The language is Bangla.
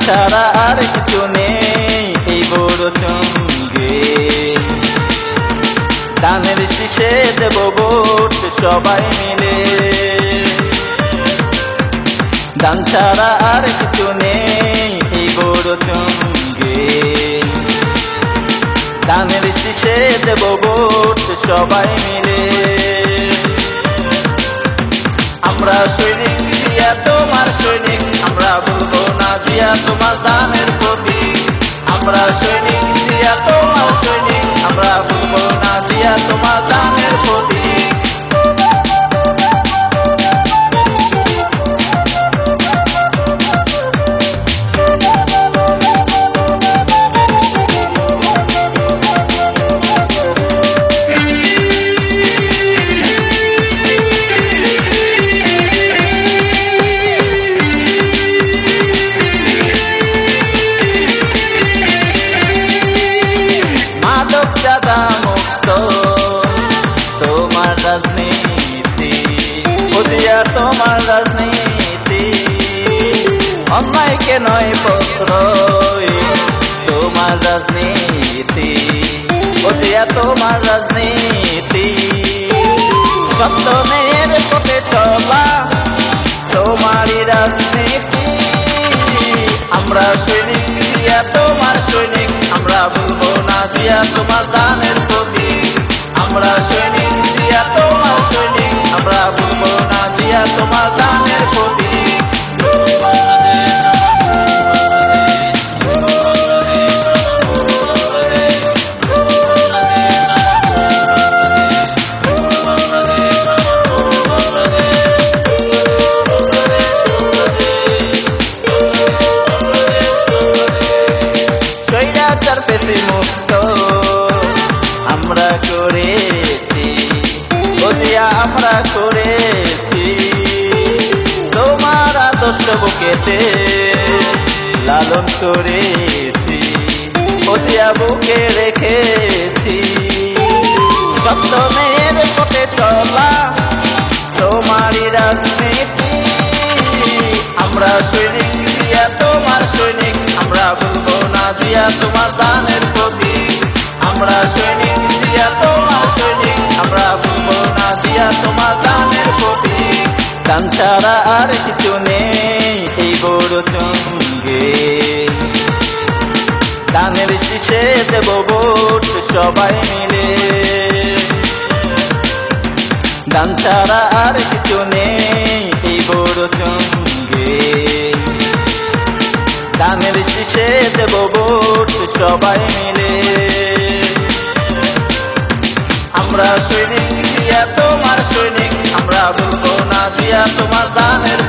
ছাড়া আর কিছু নেই এই বড় সঙ্গে। ধানের শীষে দেব ভোট সবাই মিলে। ধান ছাড়া আর কিছু নেই এই বড় সঙ্গে। ধানের শীষে দেব ভোট সবাই মিলে। আমরা সৈনিক জিয়া তোমার সৈনিক, আমরা বলবো না জিয়া তোমার দানের প্রতি। আমরা সৈনিক জিয়া তোমার সৈনিক, আমরা বলবো না জিয়া তোমার দানের প্রতি। তোমার রাজনীতি বুঝিয়া তোমার রাজনীতি অন্যায়কে নয় প্রশ্রয়। তোমার রাজনীতি বুঝিয়া তোমার রাজনীতি সত্য মেয়ের পথে চলা তোমারই রাজনীতি। আমরা সৈনিক জিয়া তোমার সৈনিক, আমরা বলবো না জিয়া তোমার দানের প্রতি। আমরা সৈনিক জিয়া তোমার সৈনিক, আমরা বলবো না জিয়া তোমার দানের প্রতি। স্বৈরাচার পেশি মুক্ত আমরা করেছি বুঝিয়া আমরা করেছি। তোমার আদর্শ বুকেতে লালন করেছি বুঝিয়া বুকে রেখেছি। সত্য মেয়ের পথে চলা তোমারই রাজনীতি। আমরা সৈনিক জিয়া তোমার সৈনিক, আমরা বলবো না জিয়া তোমার দানের প্রতি। আমরা সৈনিক জিয়া তোমার সৈনিক, আমরা বলবো না জিয়া তোমার দানের প্রতি। ধান ছাড়া আর কিছু নেই এই বড় সঙ্গে। ধানের শীষে দেব ভোট সবাই মিলে। ধান ছাড়া আর কিছু নেই এই বড় সঙ্গে। ধানের শীষে দেব ভোট সবাই মিলে। আমরা সৈনিক জিয়া তোমার সৈনিক, আমরা বলবো না জিয়া তোমার দানের